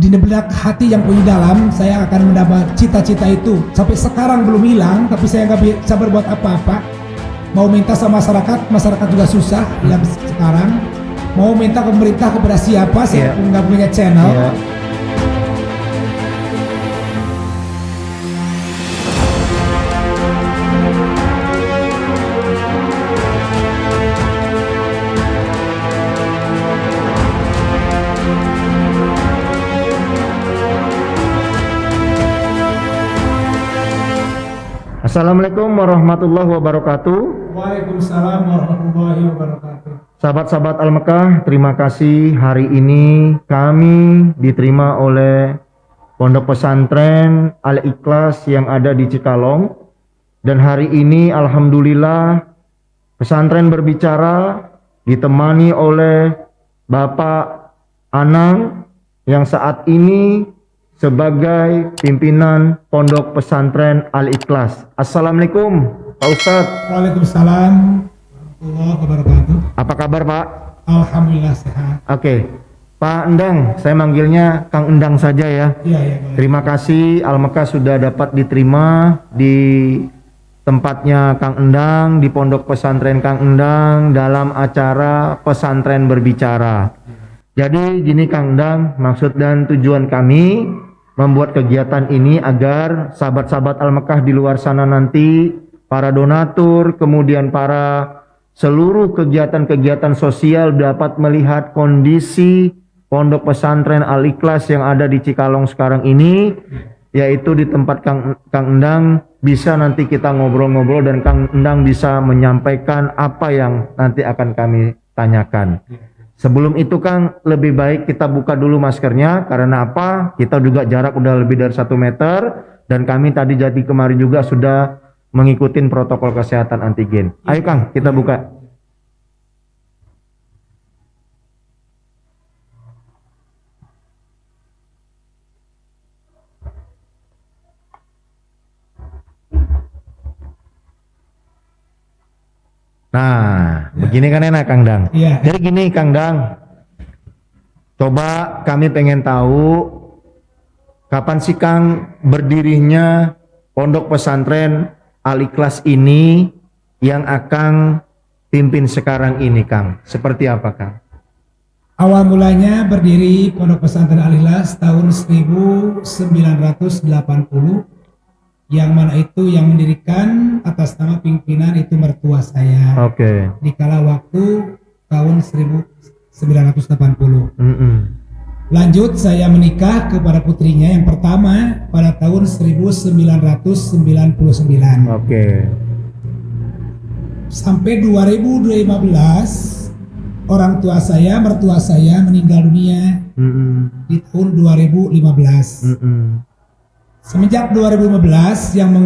di benak hati yang punya dalam, saya akan mendapat cita-cita itu. Sampai sekarang belum hilang, tapi saya nggak bisa berbuat apa-apa. Mau minta sama masyarakat, masyarakat juga susah yang sekarang. Mau minta pemerintah kepada siapa, saya nggak punya channel. Assalamualaikum warahmatullahi wabarakatuh. Waalaikumsalam warahmatullahi wabarakatuh. Sahabat-sahabat Al-Mekah, terima kasih hari ini kami diterima oleh Pondok Pesantren Al-Ikhlas yang ada di Cikalong. Dan hari ini alhamdulillah pesantren berbicara ditemani oleh Bapak Anang yang saat ini sebagai pimpinan Pondok Pesantren Al-Ikhlas. Assalamualaikum Pak Ustadz. Waalaikumsalam warahmatullahi wabarakatuh. Apa kabar Pak? Alhamdulillah sehat. Oke, Pak Endang, saya manggilnya Kang Endang saja ya. Iya. Terima kasih Al-Mekah sudah dapat diterima di tempatnya Kang Endang, di Pondok Pesantren Kang Endang dalam acara pesantren berbicara. Jadi gini Kang Endang, maksud dan tujuan kami membuat kegiatan ini agar sahabat-sahabat Al-Mekah di luar sana nanti, para donatur, kemudian para seluruh kegiatan-kegiatan sosial dapat melihat kondisi Pondok Pesantren Al-Ikhlas yang ada di Cikalong sekarang ini, yaitu di tempat Kang Endang, bisa nanti kita ngobrol-ngobrol dan Kang Endang bisa menyampaikan apa yang nanti akan kami tanyakan. Sebelum itu Kang, lebih baik kita buka dulu maskernya. Karena apa? Kita juga jarak udah lebih dari 1 meter. Dan kami tadi jadi kemarin juga sudah mengikuti protokol kesehatan antigen. Ayo Kang, kita buka. Nah, begini kan enak Kang Dang. Iya. Jadi gini Kang Dang, coba kami pengen tahu kapan sih Kang berdirinya Pondok Pesantren Al-Ikhlas ini yang akan pimpin sekarang ini Kang. Seperti apa Kang? Awal mulanya berdiri Pondok Pesantren Al-Ikhlas tahun 1980. Yang mana itu yang mendirikan atas nama pimpinan itu mertua saya. Oke. Di kala waktu tahun 1980. Lanjut saya menikah kepada putrinya yang pertama pada tahun 1999. Oke. Sampai 2015 orang tua saya, mertua saya meninggal dunia di tahun 2015. Semenjak 2015 yang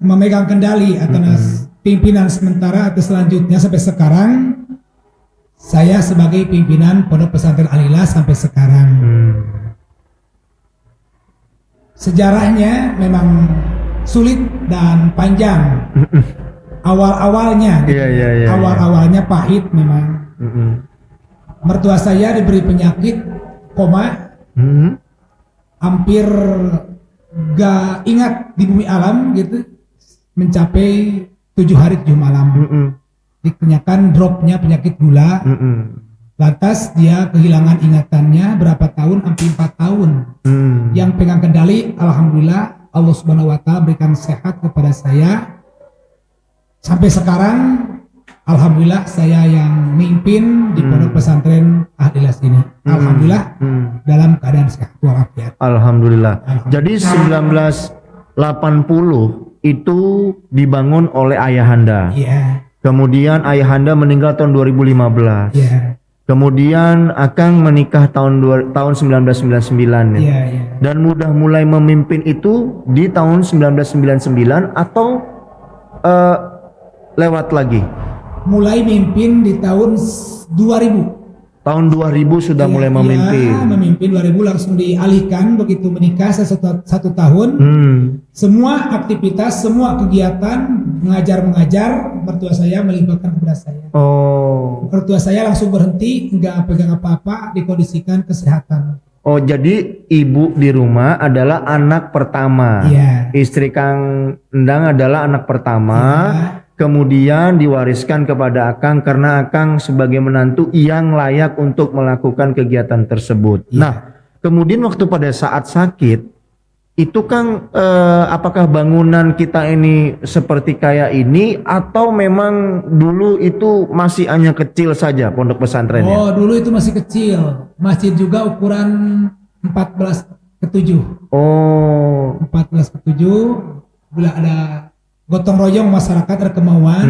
memegang kendali atas pimpinan sementara atau selanjutnya sampai sekarang, saya sebagai pimpinan Pondok Pesantren Al-Ikhlas sampai sekarang. Sejarahnya memang sulit dan panjang. Awal-awalnya, awal-awalnya pahit memang. Mertua saya diberi penyakit koma, hampir gak ingat di bumi alam gitu, mencapai 7 hari 7 malam. Dikenyangkan dropnya penyakit gula. Lantas dia kehilangan ingatannya berapa tahun, hampir 4 tahun. Yang pegang kendali, alhamdulillah Allah Subhanahu wa Ta'ala berikan sehat kepada saya. Sampai sekarang alhamdulillah saya yang mimpin di Pondok Pesantren Al-Ikhlas ini. Alhamdulillah dalam keadaan sehat walafiat. Alhamdulillah. Jadi 1980 itu dibangun oleh ayahanda. Iya. Kemudian ayahanda meninggal tahun 2015. Iya. Kemudian Akang menikah tahun 1999 ya. Iya. Dan mudah mulai memimpin itu di tahun 1999 atau lewat lagi? Mulai mimpin di tahun 2000. Tahun 2000 sudah mulai memimpin. Ya, memimpin 2000 langsung dialihkan begitu menikah satu tahun. Semua aktivitas, semua kegiatan mengajar mertua saya melibatkan kepada saya. Oh. Mertua saya langsung berhenti, nggak pegang apa-apa, dikondisikan kesehatan. Oh, jadi ibu di rumah adalah anak pertama. Iya. Istri Kang Endang adalah anak pertama. Iya. Kemudian diwariskan kepada Akang karena Akang sebagai menantu yang layak untuk melakukan kegiatan tersebut. Iya. Nah, kemudian waktu pada saat sakit itu Kang, apakah bangunan kita ini seperti kayak ini atau memang dulu itu masih hanya kecil saja pondok pesantrennya? Oh, dulu itu masih kecil. Masjid juga ukuran 14/7. Oh. 14/7. Bila ada gotong royong masyarakat ada kemauan.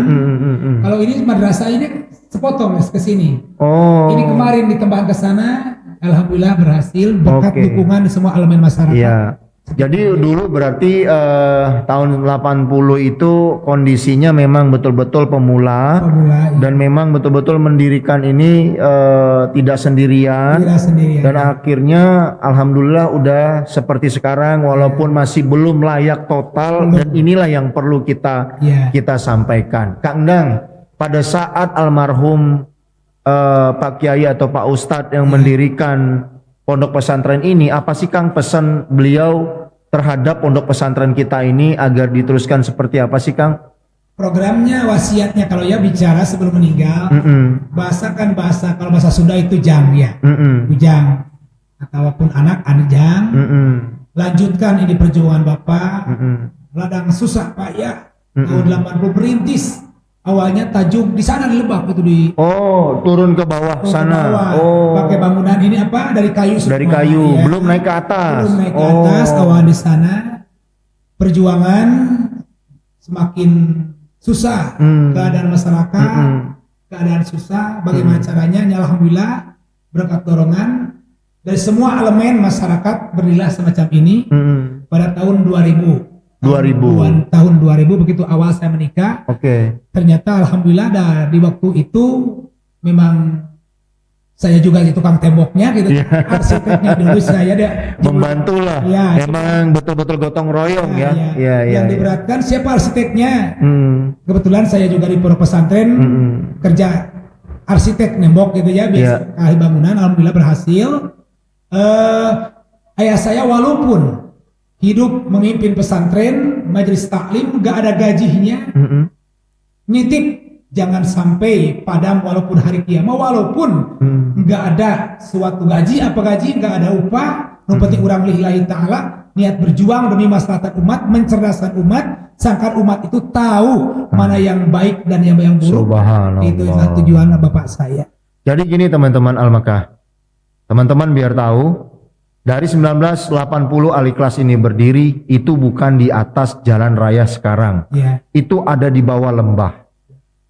Kalau ini madrasah ini sepotong ke sini. Oh. Ini kemarin ditambah ke sana, alhamdulillah berhasil berkat Oke. dukungan semua elemen masyarakat. Iya. Jadi dulu berarti tahun 80 itu kondisinya memang betul-betul pemula Pemula, ya. dan memang betul-betul mendirikan ini tidak sendirian. Tidak sendirian. Dan akhirnya alhamdulillah udah seperti sekarang walaupun masih belum layak total dan inilah yang perlu kita Ya. kita sampaikan. Kang Endang, pada saat almarhum Pak Kiai atau Pak Ustadz yang mendirikan pondok pesantren ini, apa sih Kang pesan beliau terhadap pondok pesantren kita ini agar diteruskan seperti apa sih Kang? Programnya, wasiatnya kalau ya bicara sebelum meninggal, bahasa kalau bahasa Sunda itu jang ya, ujang ataupun anak anjang, lanjutkan ini perjuangan Bapak, ladang susah Pak ya, tahun 80 berintis. Awalnya Tajuk di sana di Lebak itu di turun ke bawah ke sana. bawah. Pakai bangunan ini apa dari kayu semua, Dari kayu, ya. belum naik ke atas. Belum naik ke atas, awal di sana perjuangan semakin susah, keadaan masyarakat, keadaan susah, bagaimana caranya? Alhamdulillah berkat dorongan dari semua elemen masyarakat berilah semacam ini pada tahun 2000. Tahun 2000 begitu awal saya menikah. Oke. Ternyata alhamdulillah di waktu itu memang saya juga di tukang temboknya gitu. Arsiteknya dulu saya Membantulah. Ya, Emang betul-betul gotong royong ya. Yang diberatkan siapa arsiteknya? Kebetulan saya juga di pondok pesantren kerja arsitek nembok gitu ya, biasa ahli bangunan, alhamdulillah berhasil. Ayah saya walaupun hidup memimpin pesantren, majelis taklim, gak ada gajinya, nitip jangan sampai padam walaupun hari kiamat, walaupun gak ada suatu gaji, gak ada upah, nu penting urang lillahi ta'ala, niat berjuang demi maslahat umat, mencerdaskan umat, sangkan umat itu tahu mana yang baik dan yang buruk. Subhanallah. Itu tujuan Bapak saya. Jadi gini teman-teman Al-Makkah, teman-teman biar tahu, dari 1980 Al-Ikhlas ini berdiri, itu bukan di atas jalan raya sekarang. Itu ada di bawah lembah.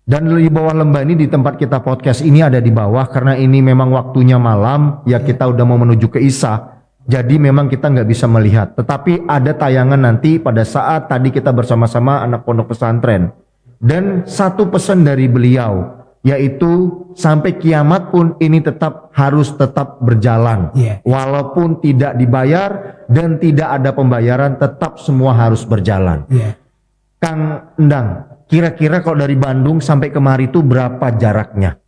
Dan di bawah lembah ini, di tempat kita podcast ini ada di bawah, karena ini memang waktunya malam, ya kita udah mau menuju ke Isya. Jadi memang kita nggak bisa melihat. Tetapi ada tayangan nanti pada saat tadi kita bersama-sama anak pondok pesantren. Dan satu pesan dari beliau, yaitu sampai kiamat pun ini harus tetap berjalan. Walaupun tidak dibayar dan tidak ada pembayaran, tetap semua harus berjalan. Kang Endang, kira-kira kalau dari Bandung sampai kemari itu berapa jaraknya?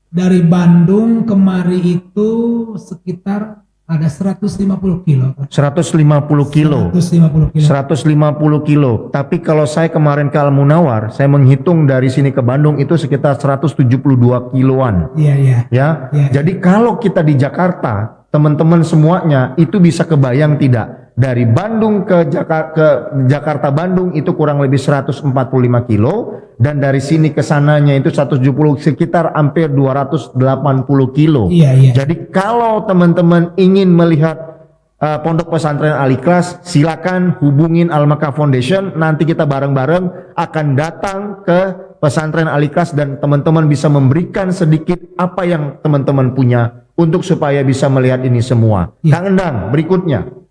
Dari Bandung kemari itu sekitar ada 150 kilo. 150 kilo. 150 kilo. 150 kilo. Tapi kalau saya kemarin ke Al-Munawar, saya menghitung dari sini ke Bandung itu sekitar 172 kiloan. Ya. Jadi kalau kita di Jakarta, teman-teman semuanya itu bisa kebayang tidak? Dari Bandung ke Jakarta Bandung itu kurang lebih 145 kilo, dan dari sini ke sananya itu 170, sekitar hampir 280 kilo. Jadi kalau teman-teman ingin melihat Pondok Pesantren Al-Ikhlas, silakan hubungin Al-Makkah Foundation, nanti kita bareng-bareng akan datang ke Pesantren Al-Ikhlas dan teman-teman bisa memberikan sedikit apa yang teman-teman punya untuk supaya bisa melihat ini semua. Kang Endang, berikutnya.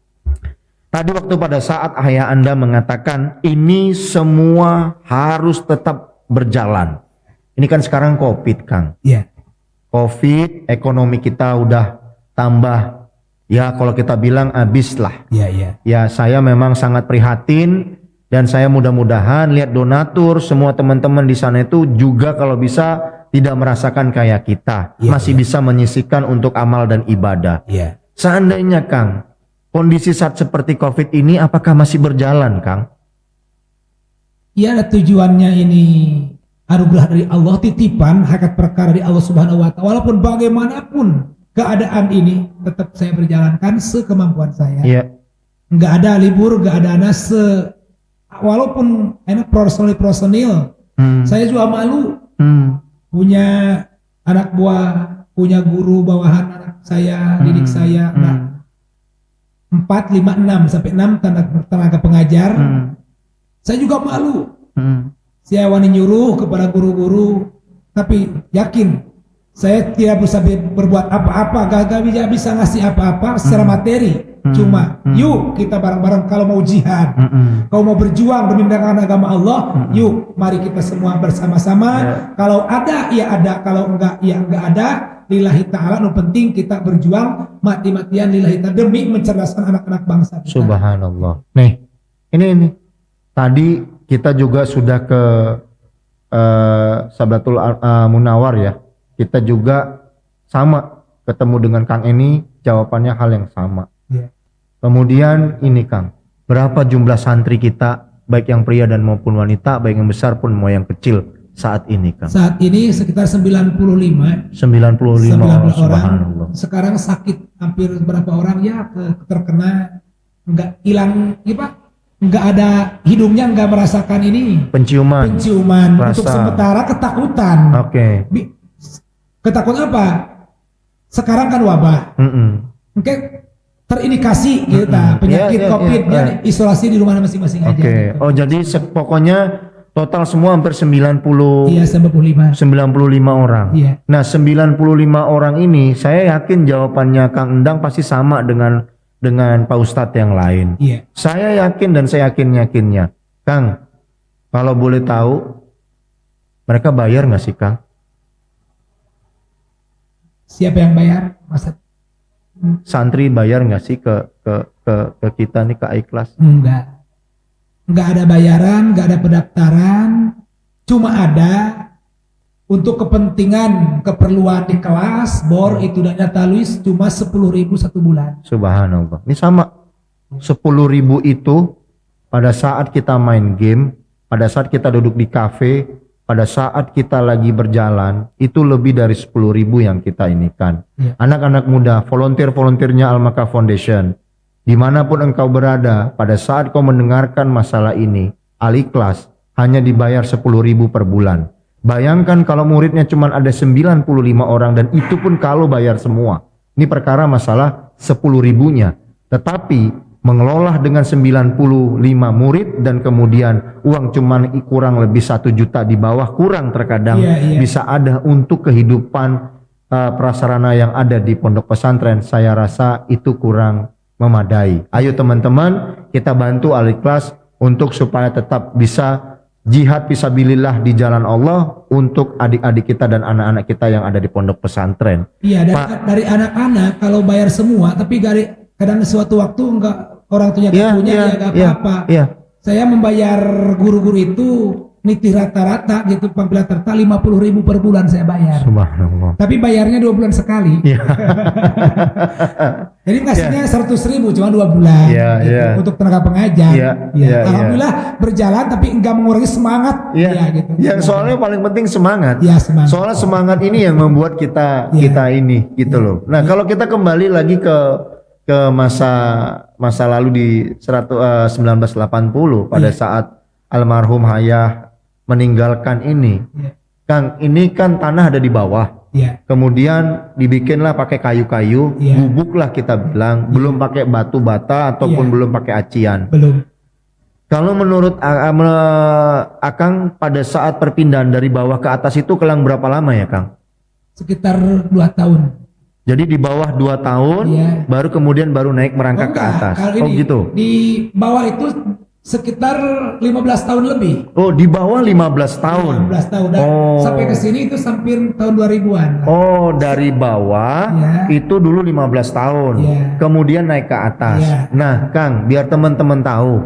Tadi waktu pada saat ayah Anda mengatakan ini semua harus tetap berjalan. Ini kan sekarang COVID, Kang. COVID, ekonomi kita udah tambah. Ya kalau kita bilang habis lah. Ya saya memang sangat prihatin dan saya mudah-mudahan lihat donatur semua teman-teman di sana itu juga kalau bisa tidak merasakan kayak kita. Masih bisa menyisihkan untuk amal dan ibadah. Seandainya Kang, kondisi saat seperti COVID ini apakah masih berjalan Kang? Ya, ada tujuannya ini anugerah dari Allah, titipan hakikat perkara dari Allah Subhanahu wa taala. Walaupun bagaimanapun keadaan ini tetap saya berjalankan sekemampuan saya. Iya. Nggak ada libur, nggak ada walaupun enak personil, saya juga malu punya anak buah, punya guru bawahan anak saya, didik saya, 4, 5, 6 sampai 6 tenaga pengajar. Saya juga malu. Saya wani nyuruh kepada guru-guru, tapi yakin saya tidak bisa berbuat apa-apa, gak bisa ngasih apa-apa secara materi. Cuma yuk kita bareng-bareng kalau mau jihad, kalau mau berjuang demi menegakkan agama Allah, yuk mari kita semua bersama-sama. Kalau ada ya ada, kalau enggak ya enggak ada. Lillahi ta'ala, yang penting kita berjuang mati-matian lillahi ta'ala demi mencerdaskan anak-anak bangsa kita. Subhanallah. Nih, ini tadi kita juga sudah ke Sabdatul Munawar ya. Kita juga sama ketemu dengan Kang Eni, jawabannya hal yang sama. Yeah. Kemudian ini Kang, berapa jumlah santri kita, baik yang pria dan maupun wanita, baik yang besar pun mau yang kecil saat ini Kang? Saat ini sekitar 95 orang. Subhanallah. Sekarang sakit hampir berapa orang ya terkena, nggak hilang nggak ada hidungnya, nggak merasakan ini penciuman untuk sementara ketakutan. Oke. Ketakutan apa? Sekarang kan wabah. Mungkin terindikasi gitu penyakit COVID isolasi di rumah masing-masing aja. Gitu. Oh jadi pokoknya total semua hampir 95 orang. Iya. Nah 95 orang ini saya yakin jawabannya Kang Endang pasti sama dengan Pak Ustadz yang lain. Iya. Saya yakin dan saya yakinnya. Kang, kalau boleh tahu mereka bayar nggak sih Kang? Siapa yang bayar? Masa? Santri bayar nggak sih ke kita nih, ke iKlas? Nggak ada bayaran, nggak ada pendaftaran, cuma ada untuk kepentingan keperluan di kelas, bor itu dan taluis cuma 10.000 satu bulan. Subhanallah. Ini sama 10.000 itu pada saat kita main game, pada saat kita duduk di kafe, pada saat kita lagi berjalan, itu lebih dari 10.000 yang kita inikan. Anak-anak muda, volunteer-volunteernya Al-Maka Foundation, dimanapun engkau berada, pada saat kau mendengarkan masalah ini, Al-Ikhlas hanya dibayar 10.000 per bulan. Bayangkan kalau muridnya cuma ada 95 orang dan itu pun kalau bayar semua. Ini perkara masalah 10.000-nya. Tetapi mengelola dengan 95 murid dan kemudian uang cuma kurang lebih 1 juta di bawah, kurang terkadang bisa ada untuk kehidupan prasarana yang ada di pondok pesantren. Saya rasa itu kurang memadai. Ayo teman-teman, kita bantu Al-Ikhlas untuk supaya tetap bisa jihad fisabilillah di jalan Allah untuk adik-adik kita dan anak-anak kita yang ada di pondok pesantren. Iya, dari anak-anak kalau bayar semua, tapi kadang suatu waktu enggak, orang tuanya punya enggak apa-apa. Saya membayar guru-guru itu nitih rata-rata gitu, panggilan rata 50.000 per bulan saya bayar. Subhanallah. Tapi bayarnya 2 bulan sekali. Jadi ngasihnya 100.000 cuma 2 bulan gitu, untuk tenaga pengajar. Alhamdulillah berjalan tapi enggak mengurangi semangat. Gitu. Soalnya paling penting semangat. Semangat. Soalnya semangat ini yang membuat kita ini gitu loh. Nah, kalau kita kembali lagi ke masa lalu di 1980 pada saat almarhum Hayah meninggalkan ini, Kang, ini kan tanah ada di bawah, kemudian dibikinlah pakai kayu-kayu, gubuk lah kita bilang, belum pakai batu bata ataupun belum pakai acian. Belum. Kalau menurut Akang pada saat perpindahan dari bawah ke atas itu kelang berapa lama ya Kang? Sekitar 2 tahun. Jadi di bawah 2 tahun, baru kemudian naik merangkak ke atas. Gitu. Di bawah itu sekitar 15 tahun lebih. Oh, di bawah 15 tahun. 15 tahun. Sampai ke sini itu hampir tahun 2000-an. Oh, dari bawah itu dulu 15 tahun. Kemudian naik ke atas. Nah, Kang, biar teman-teman tahu.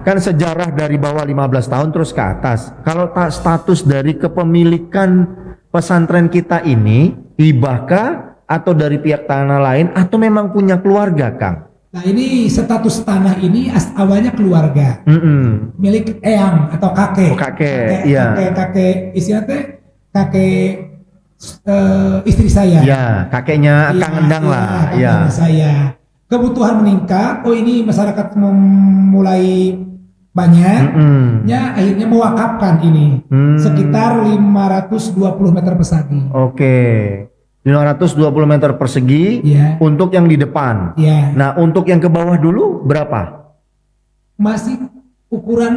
Kan sejarah dari bawah 15 tahun terus ke atas. Kalau status dari kepemilikan pesantren kita ini hibahkah atau dari pihak tanah lain atau memang punya keluarga, Kang? Nah ini status tanah ini awalnya keluarga, milik eyang atau kakek. Oh, kakek, iya. Kakek istilahnya kakek istri saya. Ya, kakeknya Kang Endang lah. Kakek saya. Kebutuhan meningkat, oh ini masyarakat mulai banyak, ya akhirnya mewakafkan ini sekitar 520 meter persegi. Oke, 520 meter persegi untuk yang di depan. Nah, untuk yang ke bawah dulu berapa? Masih ukuran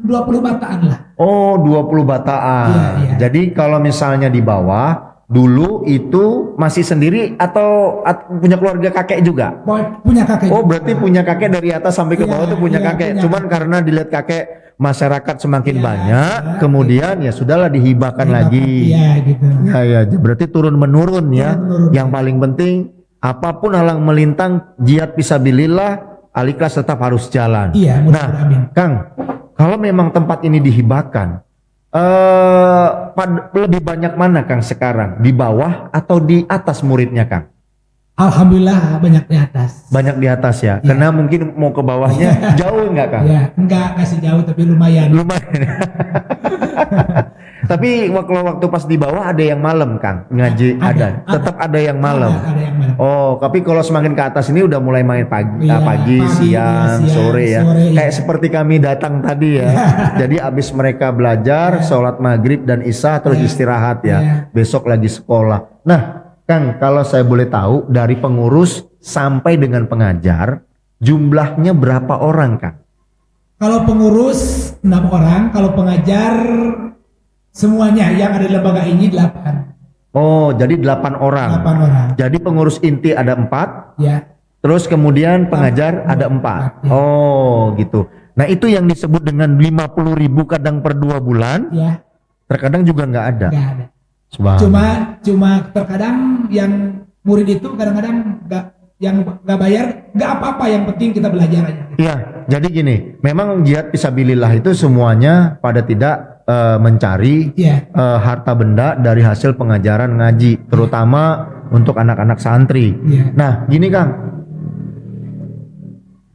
20 bataan lah. Oh, 20 bataan. Jadi kalau misalnya di bawah dulu itu masih sendiri atau punya keluarga kakek juga? Punya kakek. Oh, berarti punya kakek dari atas sampai ke bawah tuh punya kakek. Cuman karena dilihat kakek masyarakat semakin banyak, kemudian ya sudahlah dihibahkan lagi. Gitu. Ya, berarti turun menurun ya. Yang paling penting apapun halang melintang, jihad fisabilillah, Al-Ikhlas tetap harus jalan. Nah, Kang, kalau memang tempat ini dihibahkan, lebih banyak mana Kang sekarang, di bawah atau di atas muridnya, Kang? Alhamdulillah banyak di atas. Banyak di atas ya. Karena mungkin mau ke bawahnya jauh enggak, Kang? Enggak kasih jauh tapi lumayan. Tapi waktu pas di bawah ada yang malam, Kang, ngaji ada. Tetap ada yang malam. Ada yang malam. Oh, tapi kalau semakin ke atas ini udah mulai main pagi, siang, sore ya. Kayak seperti kami datang tadi ya. Jadi abis mereka belajar, sholat maghrib dan isya terus istirahat ya. Besok lagi sekolah. Nah, Kang, kalau saya boleh tahu dari pengurus sampai dengan pengajar, jumlahnya berapa orang, Kang? Kalau pengurus 6 orang, kalau pengajar semuanya yang ada di lembaga ini 8. Oh, jadi 8 orang. 8 orang. Jadi pengurus inti ada 4. Ya. Terus kemudian pengajar ada 4. Oh, gitu. Nah, itu yang disebut dengan 50.000 kadang per 2 bulan. Ya. Terkadang juga nggak ada. Nggak ada. Subhanallah. Cuma terkadang yang murid itu kadang-kadang nggak bayar, nggak apa-apa, yang penting kita belajar aja. Iya, jadi gini, memang jihad fisabilillah itu semuanya pada tidak mencari harta benda dari hasil pengajaran ngaji, terutama untuk anak-anak santri. Nah, gini Kang,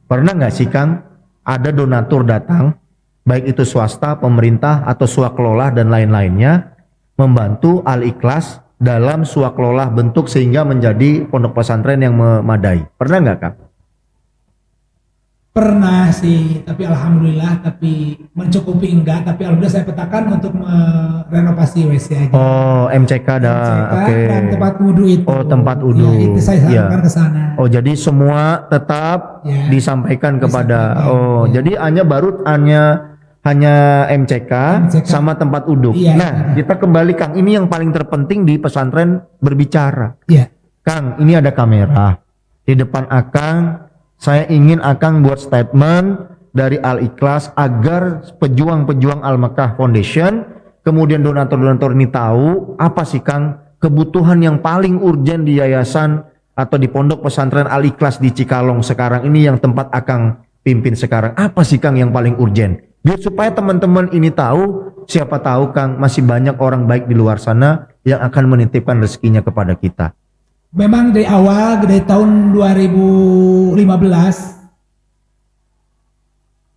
pernah nggak sih Kang ada donatur datang, baik itu swasta, pemerintah atau swakelola dan lain-lainnya, membantu Al-Ikhlas dalam swakelola bentuk sehingga menjadi pondok pesantren yang memadai? Pernah nggak Kang? Pernah sih, tapi alhamdulillah, tapi mencukupi enggak, tapi alhamdulillah saya petakan untuk merenovasi WC aja. Oh, MCK dan tempat wudhu itu. Oh, tempat wudhu. Ya, itu saya sarankan ke sana. Oh, jadi semua tetap disampaikan kepada. Jadi hanya MCK sama tempat wudhu. Nah, kita kembali Kang, ini yang paling terpenting di pesantren berbicara. Kang, ini ada kamera di depan Akang. Saya ingin Akang buat statement dari Al-Ikhlas agar pejuang-pejuang Al-Makkah Foundation, kemudian donatur-donatur ini tahu apa sih Kang kebutuhan yang paling urgent di yayasan atau di pondok pesantren Al-Ikhlas di Cikalong sekarang ini yang tempat Akang pimpin sekarang. Apa sih Kang yang paling urgent? Biar supaya teman-teman ini tahu, siapa tahu Kang masih banyak orang baik di luar sana yang akan menitipkan rezekinya kepada kita. Memang dari awal, dari tahun 2015,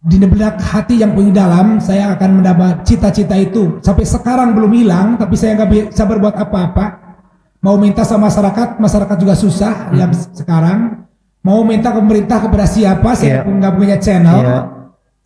di benak hati yang punya dalam, saya akan mendapat cita-cita itu. Sampai sekarang belum hilang, tapi saya nggak bisa berbuat apa-apa. Mau minta sama masyarakat juga susah yang sekarang. Mau minta pemerintah kepada siapa, saya nggak punya channel.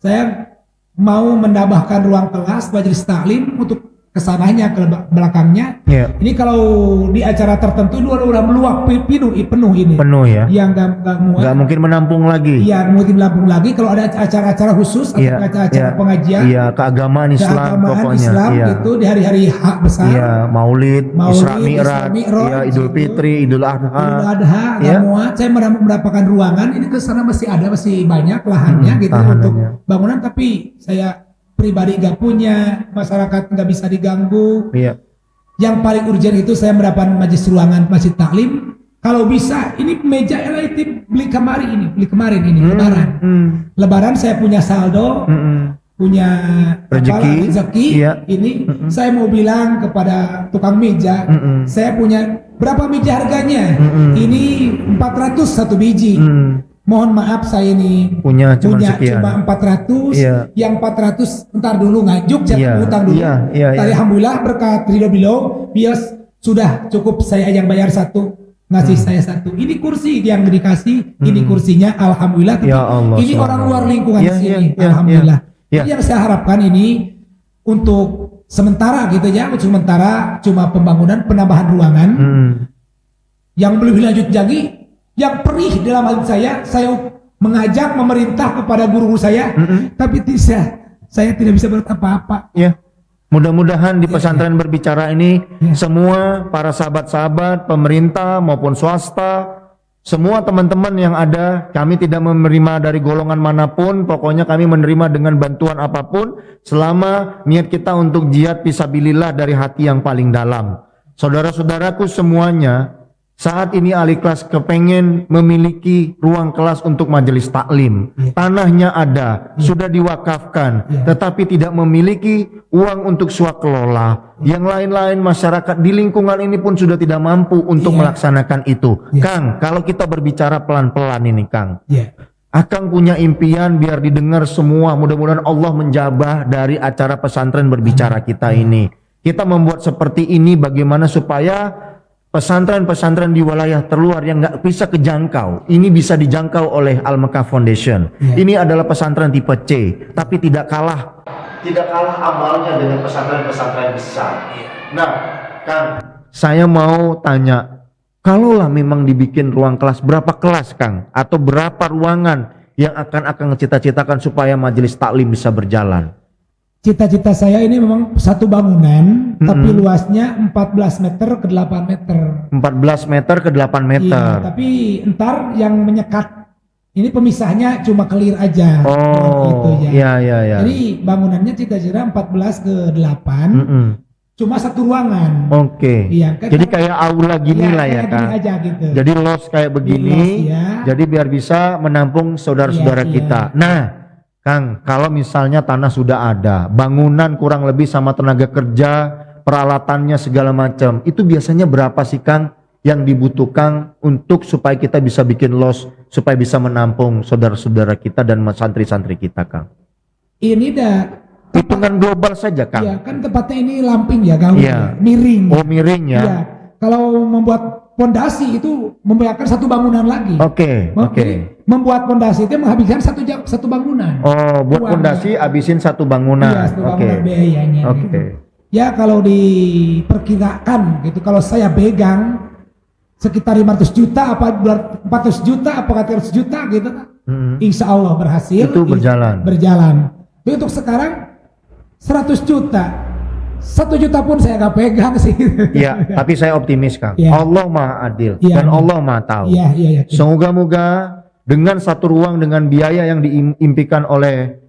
Saya mau menambahkan ruang kelas, majelis taklim untuk kesananya ke belakangnya. Ini kalau di acara tertentu udah meluap penuh ini. Penuh ya. Yang nggak muat. Nggak mungkin menampung lagi. Iya, mungkin menampung lagi. Kalau ada acara-acara khusus atau acara pengajian. Iya, keagamaan Islam pokoknya. Islam itu di hari-hari hak besar. Iya, Maulid, Isra Mi'raj, Idul Fitri, Idul Adha. Nggak muat. Saya mendapatkan ruangan. Ini ke sana masih banyak lahannya gitu untuk bangunan. Tapi saya pribadi nggak punya, masyarakat nggak bisa diganggu. Yang paling urgent itu saya mendapatkan majelis ruangan masjid taklim. Kalau bisa, ini meja LIT beli kemarin ini Lebaran. Lebaran saya punya saldo, punya rezeki. Ini saya mau bilang kepada tukang meja, saya punya berapa biji harganya? Ini 400 satu biji. Mohon maaf saya ini punya sekian. cuma 400. Yang 400 ntar dulu ngajuk jangan utang dulu. Tadi alhamdulillah berkat ridho beliau bias sudah cukup, saya yang bayar satu, ngasih saya satu. Ini kursi yang dikasih, ini kursinya alhamdulillah. Ya Allah, ini orang luar lingkungan sini, alhamdulillah. Jadi yang saya harapkan ini untuk sementara gitu ya, untuk sementara cuma pembangunan penambahan ruangan. Yang belum lanjut lagi, yang perih dalam hati saya mengajak memerintah kepada guru saya, tapi saya tidak bisa berbuat apa-apa. Ya, mudah-mudahan di pesantren berbicara ini semua para sahabat-sahabat pemerintah maupun swasta, semua teman-teman yang ada, kami tidak menerima dari golongan manapun, pokoknya kami menerima dengan bantuan apapun selama niat kita untuk jihad fisabilillah dari hati yang paling dalam. Saudara-saudaraku semuanya, saat ini Al-Ikhlas kepengen memiliki ruang kelas untuk majelis taklim. Tanahnya ada, sudah diwakafkan, tetapi tidak memiliki uang untuk swakelola. Yang lain-lain masyarakat di lingkungan ini pun sudah tidak mampu untuk melaksanakan itu. Kang, kalau kita berbicara pelan-pelan ini Kang, Akang punya impian biar didengar semua. Mudah-mudahan Allah menjabah dari acara pesantren berbicara kita ini. Kita membuat seperti ini bagaimana supaya pesantren-pesantren di wilayah terluar yang nggak bisa kejangkau, ini bisa dijangkau oleh Al-Mekah Foundation. Ini adalah pesantren tipe C, tapi tidak kalah amalnya dengan pesantren-pesantren besar. Nah, Kang, saya mau tanya, kalaulah memang dibikin ruang kelas, berapa kelas Kang? Atau berapa ruangan yang akan Akang cita-citakan supaya majelis taklim bisa berjalan? Cita-cita saya ini memang satu bangunan, tapi luasnya 14 meter ke 8 meter. 14 meter ke 8 meter. Iya, tapi ntar yang menyekat, ini pemisahnya cuma clear aja. Oh, gitu ya. Jadi bangunannya cita-cita 14 ke 8, cuma satu ruangan. Oke. Iya, kan, jadi kayak aula gini lah ya Kang. Aja, gitu. Jadi los kayak begini, jadi biar bisa menampung saudara-saudara kita. Nah, Kang, kalau misalnya tanah sudah ada, bangunan kurang lebih sama tenaga kerja, peralatannya segala macam, itu biasanya berapa sih Kang yang dibutuhkan untuk supaya kita bisa bikin los, supaya bisa menampung saudara-saudara kita dan santri-santri kita Kang? Ini hitungan global saja Kang. Iya, kan tempatnya ini lamping ya Kang, miring. Oh, miring ya. Iya. Kalau membuat pondasi itu membayarkan satu bangunan lagi. Oke. Membuat pondasi itu menghabiskan satu bangunan. Oh, buat pondasi habisin satu bangunan. Iya, satu bangunan biayanya. Oke. Gitu. Ya kalau diperkirakan gitu, kalau saya pegang sekitar 500 juta apa 400 juta apa 300 juta gitu. Insya Allah berhasil. Itu berjalan. Tapi untuk sekarang 100 juta. 1 juta pun saya nggak pegang sih. Iya, tapi saya optimis Kang. Allah Maha Adil dan Allah Maha Tahu. Semoga-moga dengan satu ruang dengan biaya yang diimpikan oleh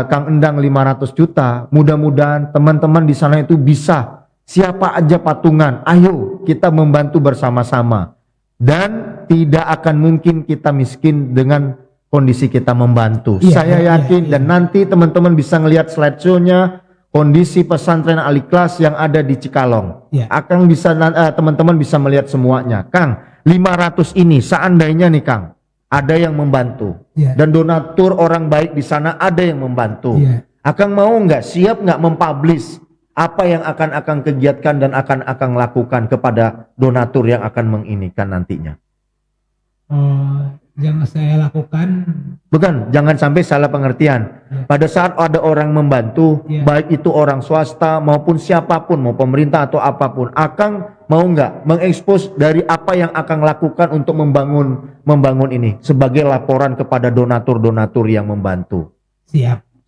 Kang Endang 500 juta, mudah-mudahan teman-teman di sana itu bisa siapa aja patungan, ayo kita membantu bersama-sama. Dan tidak akan mungkin kita miskin dengan kondisi kita membantu. Saya yakin dan nanti teman-teman bisa ngelihat slideshow-nya kondisi pesantren Al-Ikhlas yang ada di Cikalong. Akang bisa teman-teman bisa melihat semuanya. Kang, 500 ini seandainya nih Kang, ada yang membantu. Dan donatur orang baik di sana ada yang membantu. Akang mau nggak, siap nggak mempublish apa yang akan Akang kegiatkan dan akan Akang lakukan kepada donatur yang akan menginikan nantinya? Yang saya lakukan, bukan, jangan sampai salah pengertian. Pada saat ada orang membantu, baik itu orang swasta maupun siapapun, mau pemerintah atau apapun, Akang mau nggak mengekspos dari apa yang Akang lakukan untuk membangun ini sebagai laporan kepada donatur-donatur yang membantu?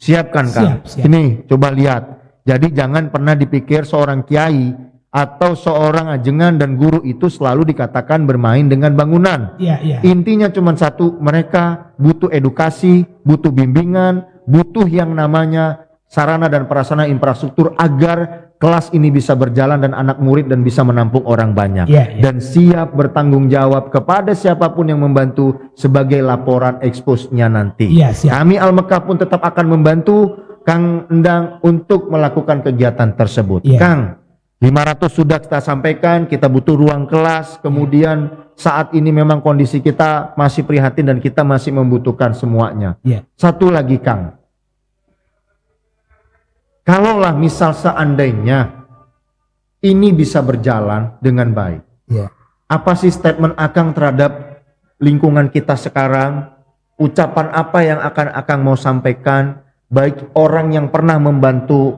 Siapkan Kang. Siap. Ini coba lihat. Jadi jangan pernah dipikir seorang kiai atau seorang ajengan dan guru itu selalu dikatakan bermain dengan bangunan. Intinya cuma satu, mereka butuh edukasi, butuh bimbingan, butuh yang namanya sarana dan prasarana infrastruktur agar kelas ini bisa berjalan dan anak murid dan bisa menampung orang banyak. Dan siap bertanggung jawab kepada siapapun yang membantu sebagai laporan eksposnya nanti. Kami Al-Mekah pun tetap akan membantu Kang Endang untuk melakukan kegiatan tersebut. Kang, 500 sudah kita sampaikan, kita butuh ruang kelas, kemudian saat ini memang kondisi kita masih prihatin dan kita masih membutuhkan semuanya. Ya. Satu lagi Kang, kalaulah misal seandainya ini bisa berjalan dengan baik, Ya. apa sih statement Akang terhadap lingkungan kita sekarang? Ucapan apa yang akan Akang mau sampaikan? Baik orang yang pernah membantu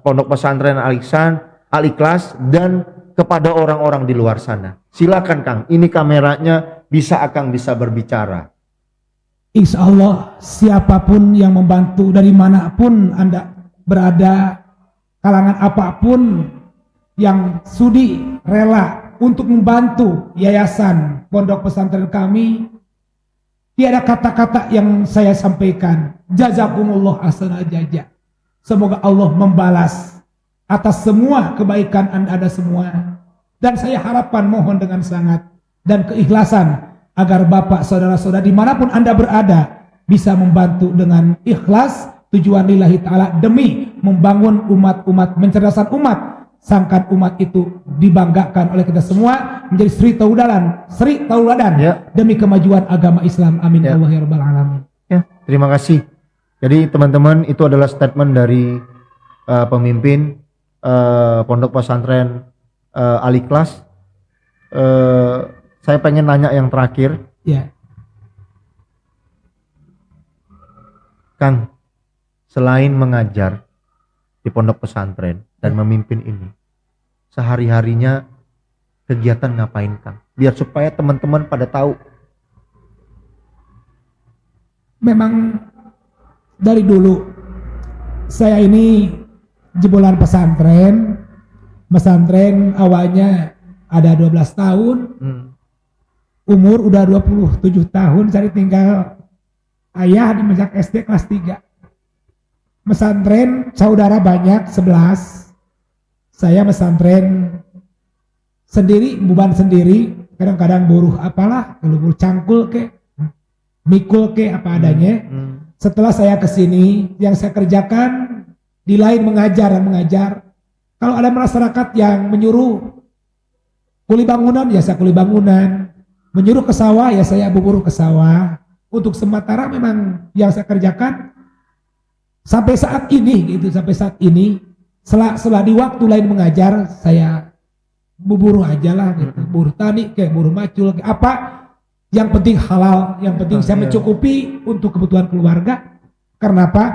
Pondok Pesantren Al-Ikhlas dan kepada orang-orang di luar sana. Silakan Kang, ini kameranya, bisa Akang bisa berbicara. Insya Allah siapapun yang membantu dari manapun Anda berada, kalangan apapun yang sudi rela untuk membantu yayasan Pondok Pesantren kami, tiada kata-kata yang saya sampaikan. Jazakumullah ahsana jaza. Semoga Allah membalas atas semua kebaikan Anda semua. Dan saya harapan mohon dengan sangat dan keikhlasan agar Bapak saudara-saudara dimanapun Anda berada bisa membantu dengan ikhlas tujuan lillahi ta'ala demi membangun umat-umat, mencerdaskan umat, sangkan umat itu dibanggakan oleh kita semua menjadi sri tauladan Ya. demi kemajuan agama Islam. Amin Ya. Allah ya rabbal alamin. Ya, terima kasih. Jadi teman-teman, itu adalah statement dari pemimpin Pondok Pesantren Al-Ikhlas. Saya pengen nanya yang terakhir, Ya. Kang, selain mengajar di pondok pesantren dan memimpin ini, sehari-harinya kegiatan ngapain Kang? Biar supaya teman-teman pada tahu. Memang dari dulu saya ini jebolan pesantren awalnya ada 12 tahun, umur udah 27 tahun, saya tinggal ayah di Mejak SD kelas 3. Pesantren saudara banyak 11. Saya pesantren sendiri, beban sendiri, kadang-kadang buruh apalah, kalau buruh cangkul ke, mikul ke apa adanya. Setelah saya kesini, yang saya kerjakan di lain mengajar. Kalau ada masyarakat yang menyuruh kuli bangunan, ya saya kuli bangunan. Menyuruh ke sawah, ya saya buruh ke sawah. Untuk sementara memang yang saya kerjakan sampai saat ini gitu, setelah di waktu lain mengajar, saya buruh aja lah gitu. Buruh tani kayak buruh macul kayak apa, yang penting halal, yang penting saya mencukupi untuk kebutuhan keluarga. Karena apa?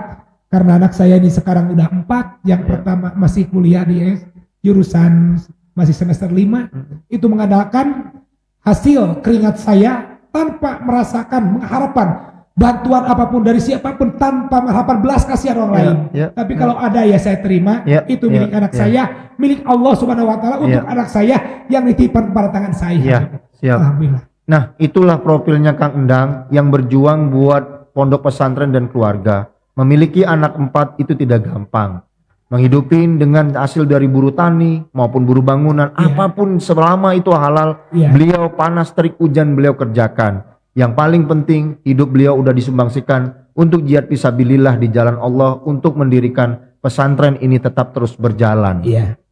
Karena anak saya ini sekarang udah 4, yang pertama masih kuliah di jurusan masih semester 5, itu mengandalkan hasil keringat saya tanpa merasakan harapan bantuan apapun dari siapapun, tanpa harapan belas kasihan orang lain. Tapi kalau ada ya saya terima, itu milik anak saya, milik Allah Subhanahu wa taala untuk anak saya yang dititipkan pada tangan saya. Siap. Alhamdulillah. Nah, itulah profilnya Kang Endang yang berjuang buat pondok pesantren dan keluarga. Memiliki anak 4 itu tidak gampang. Menghidupin dengan hasil dari buruh tani maupun buruh bangunan, apapun selama itu halal, beliau panas terik hujan beliau kerjakan. Yang paling penting, hidup beliau udah disumbangsikan untuk jihad fisabilillah di jalan Allah, untuk mendirikan pesantren ini tetap terus berjalan.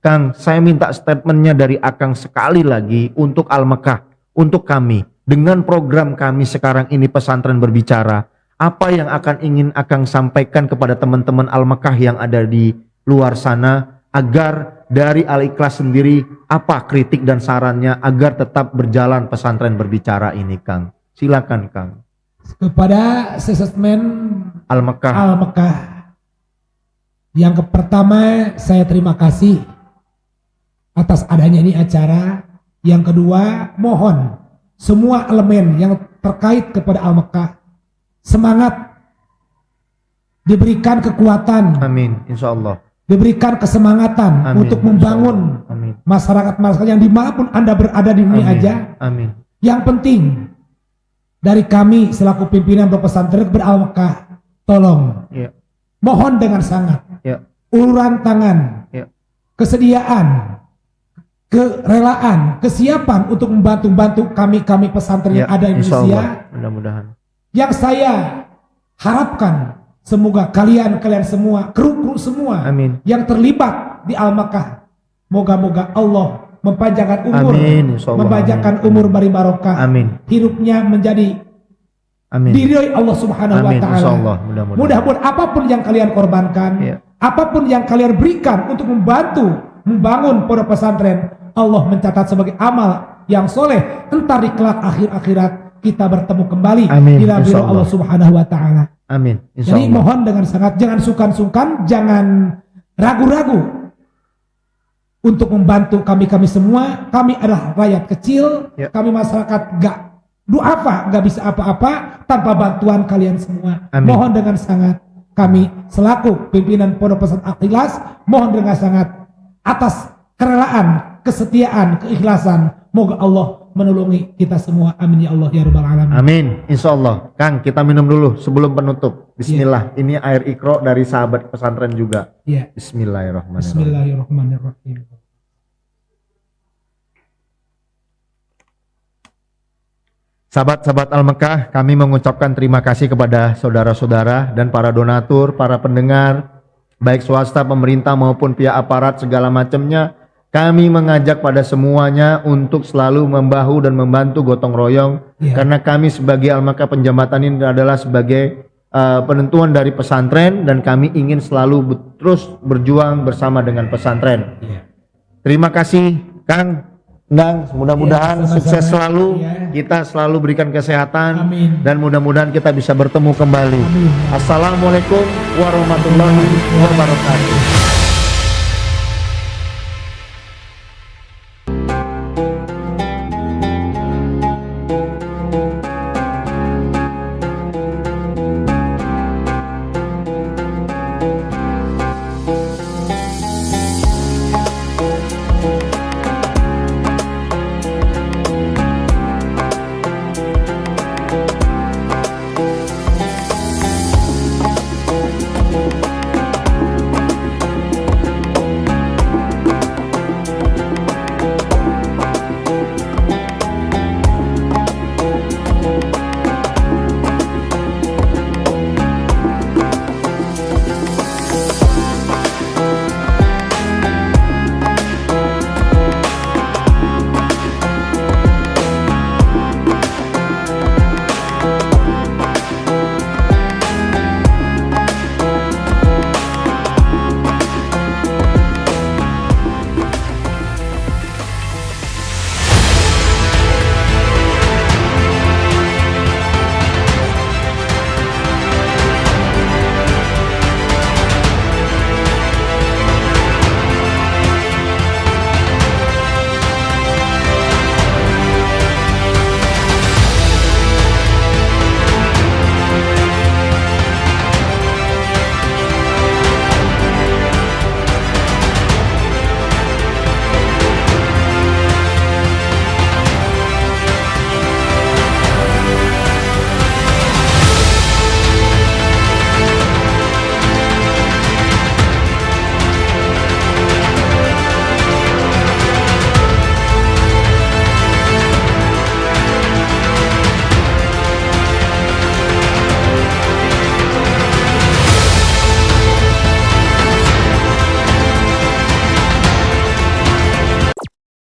Kang, saya minta statementnya dari Akang sekali lagi untuk Al-Mekah, untuk kami, dengan program kami sekarang ini pesantren berbicara, apa yang ingin Akang sampaikan kepada teman-teman Al-Mekah yang ada di luar sana, agar dari Al-Ikhlas sendiri, apa kritik dan sarannya agar tetap berjalan pesantren berbicara ini Kang? Silakan Kang. Kepada sesesmen Al-Mekah, yang pertama saya terima kasih atas adanya ini acara. Yang kedua, mohon semua elemen yang terkait kepada Al-Mekah semangat, diberikan kekuatan, amin, insya Allah, diberikan kesemangatan, amin, untuk membangun masyarakat-masyarakat yang dimanapun Anda berada di dunia aja. Amin. Yang penting dari kami selaku pimpinan pesantren kepada Al-Mekah, tolong, mohon dengan sangat, uluran tangan, kesediaan, kerelaan, kesiapan untuk membantu kami pesantren yang ada di Indonesia. Mudah-mudahan. Yang saya harapkan semoga kalian semua, kru semua yang terlibat di Al-Mekah Moga-moga Allah mempanjangkan umur, Amin, insyaallah. mempanjangkan umur bari barokah. Amin. Hidupnya menjadi Amin. diridhoi Allah Subhanahu wa Amin, taala. insyaallah, mudah-mudahan. Mudah-mudahan apapun yang kalian korbankan, Iya. apapun yang kalian berikan untuk membantu membangun pondok pesantren, Allah mencatat sebagai amal yang soleh. Entar di kelak akhir-akhirat kita bertemu kembali Amin, di dalam ridho insyaallah. Allah Subhanahu wa taala. Amin. Jadi Insyaallah. mohon dengan sangat jangan sungkan-sungkan, jangan ragu-ragu untuk membantu kami semua. Kami adalah rakyat kecil, Ya. kami masyarakat gak bisa apa-apa tanpa bantuan kalian semua. Amin. Mohon dengan sangat kami selaku pimpinan Pondok Pesantren Al-Ikhlas mohon dengan sangat atas kerelaan, kesetiaan, keikhlasan. Moga Allah menolongi kita semua. Amin ya Allah ya rabbal alamin. Amin. Insyaallah. Kang, kita minum dulu sebelum penutup. Bismillah. Ini air Iqra dari sahabat pesantren juga. Ya. Bismillahirrahmanirrahim. Bismillahirrahmanirrahim. Sahabat-sahabat Al-Mekah, kami mengucapkan terima kasih kepada saudara-saudara dan para donatur, para pendengar, baik swasta, pemerintah maupun pihak aparat segala macamnya. Kami mengajak pada semuanya untuk selalu membahu dan membantu gotong royong, Ya. karena kami sebagai Al-Mekah Penjambatan ini adalah sebagai penentuan dari pesantren, dan kami ingin selalu terus berjuang bersama dengan pesantren. Ya. Terima kasih Kang Endang, mudah-mudahan Ya, sama-sama. sukses selalu, Ya. kita selalu berikan kesehatan, Amin. dan mudah-mudahan kita bisa bertemu kembali. Amin. Assalamualaikum warahmatullahi wabarakatuh.